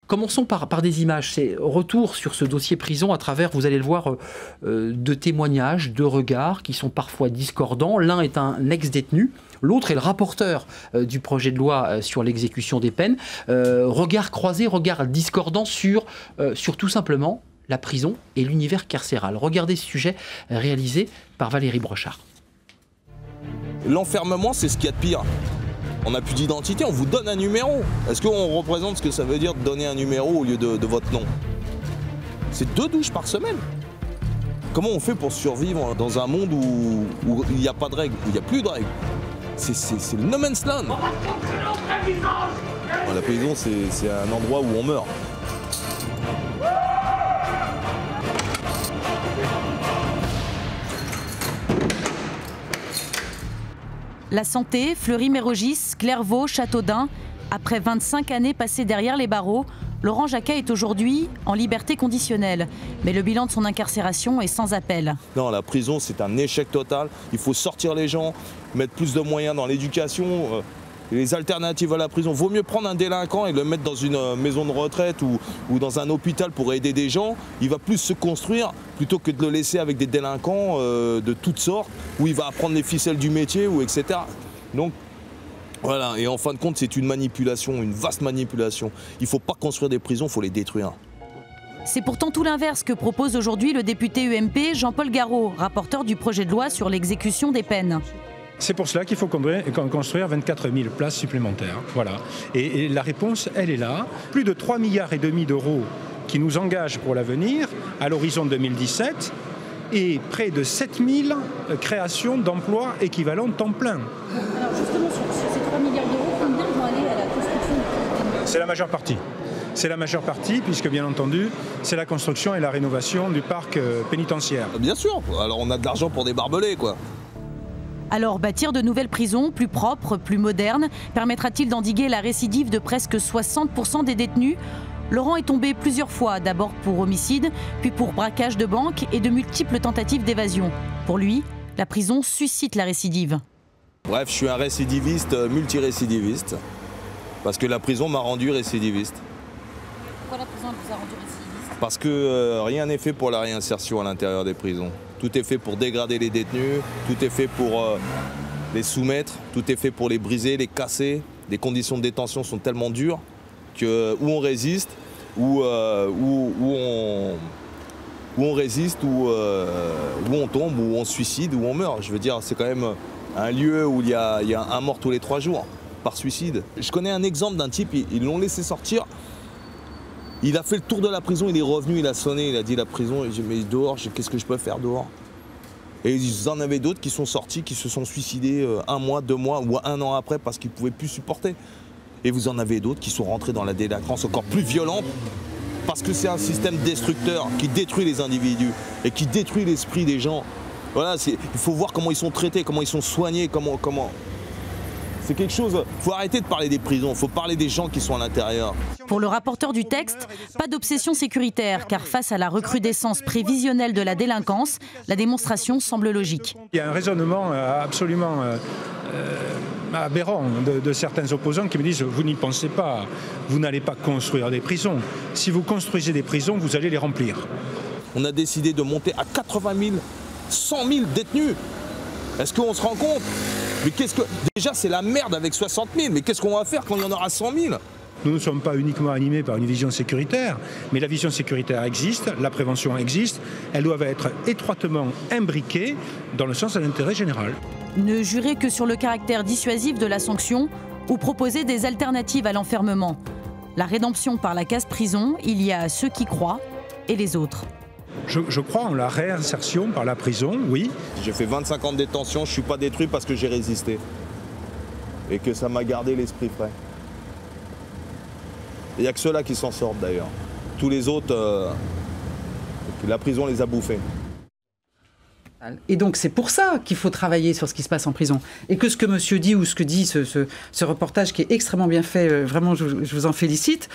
Commençons par des images. C'est retour sur ce dossier prison à travers, vous allez le voir, de témoignages, de regards qui sont parfois discordants. L'un est un ex-détenu, l'autre est le rapporteur du projet de loi sur l'exécution des peines. Regards croisés, regards discordants sur tout simplement la prison et l'univers carcéral. Regardez ce sujet réalisé par Valérie Brochard. L'enfermement, c'est ce qu'il y a de pire. On n'a plus d'identité, on vous donne un numéro. Est-ce qu'on représente ce que ça veut dire de donner un numéro au lieu de votre nom? C'est 2 douches par semaine. Comment on fait pour survivre dans un monde où il n'y a pas de règles, où il n'y a plus de règles? C'est le no man's land. La prison, c'est un endroit où on meurt. La Santé, Fleury-Mérogis, Clairvaux, Châteaudun. Après 25 années passées derrière les barreaux, Laurent Jacquet est aujourd'hui en liberté conditionnelle. Mais le bilan de son incarcération est sans appel. Non, la prison, c'est un échec total. Il faut sortir les gens, mettre plus de moyens dans l'éducation. Les alternatives à la prison, vaut mieux prendre un délinquant et le mettre dans une maison de retraite ou dans un hôpital pour aider des gens. Il va plus se construire plutôt que de le laisser avec des délinquants de toutes sortes, où il va apprendre les ficelles du métier, ou etc. Donc voilà, et en fin de compte, c'est une manipulation, une vaste manipulation. Il ne faut pas construire des prisons, il faut les détruire. C'est pourtant tout l'inverse que propose aujourd'hui le député UMP Jean-Paul Garot, rapporteur du projet de loi sur l'exécution des peines. C'est pour cela qu'il faut construire 24 000 places supplémentaires. Voilà. Et la réponse, elle est là. Plus de 3,5 milliards d'euros qui nous engagent pour l'avenir à l'horizon 2017 et près de 7 000 créations d'emplois équivalents temps plein. Alors justement, sur ces 3 milliards d'euros, combien vont aller à la construction? C'est la majeure partie. C'est la majeure partie, puisque bien entendu, c'est la construction et la rénovation du parc pénitentiaire. Bien sûr, alors on a de l'argent pour des barbelés, quoi. Alors bâtir de nouvelles prisons, plus propres, plus modernes, permettra-t-il d'endiguer la récidive de presque 60% des détenus? Laurent est tombé plusieurs fois, d'abord pour homicide, puis pour braquage de banque et de multiples tentatives d'évasion. Pour lui, la prison suscite la récidive. Bref, je suis un récidiviste, multirécidiviste, parce que la prison m'a rendu récidiviste. Pourquoi la prison vous a rendu récidiviste? Parce que rien n'est fait pour la réinsertion à l'intérieur des prisons. Tout est fait pour dégrader les détenus, tout est fait pour les soumettre, tout est fait pour les briser, les casser. Les conditions de détention sont tellement dures que où on résiste, où on résiste, où on tombe, où on se suicide, où on meurt. Je veux dire, c'est quand même un lieu où il y a un mort tous les 3 jours par suicide. Je connais un exemple d'un type, ils l'ont laissé sortir. Il a fait le tour de la prison, il est revenu, il a sonné, il a dit la prison, mais dehors, qu'est-ce que je peux faire dehors? Et ils en avaient d'autres qui sont sortis, qui se sont suicidés 1 mois, 2 mois ou 1 an après parce qu'ils ne pouvaient plus supporter. Et vous en avez d'autres qui sont rentrés dans la délinquance encore plus violente parce que c'est un système destructeur qui détruit les individus et qui détruit l'esprit des gens. Voilà, il faut voir comment ils sont traités, comment ils sont soignés, comment... C'est quelque chose, il faut arrêter de parler des prisons, il faut parler des gens qui sont à l'intérieur. Pour le rapporteur du texte, pas d'obsession sécuritaire, car face à la recrudescence prévisionnelle de la délinquance, la démonstration semble logique. Il y a un raisonnement absolument aberrant de certains opposants qui me disent « vous n'y pensez pas, vous n'allez pas construire des prisons. Si vous construisez des prisons, vous allez les remplir. » On a décidé de monter à 80 000, 100 000 détenus. Est-ce qu'on se rend compte? Mais déjà, c'est la merde avec 60 000, mais qu'est-ce qu'on va faire quand il y en aura 100 000? Nous ne sommes pas uniquement animés par une vision sécuritaire, mais la vision sécuritaire existe, la prévention existe, elles doivent être étroitement imbriquées dans le sens de l'intérêt général. Ne jurer que sur le caractère dissuasif de la sanction ou proposer des alternatives à l'enfermement. La rédemption par la case-prison, il y a ceux qui croient et les autres. Je crois en la réinsertion par la prison, oui. J'ai fait 25 ans de détention, je ne suis pas détruit parce que j'ai résisté. Et que ça m'a gardé l'esprit frais. Il n'y a que ceux-là qui s'en sortent d'ailleurs. Tous les autres, la prison les a bouffés. Et donc c'est pour ça qu'il faut travailler sur ce qui se passe en prison. Et que ce que monsieur dit ou ce que dit ce reportage qui est extrêmement bien fait, vraiment je vous en félicite.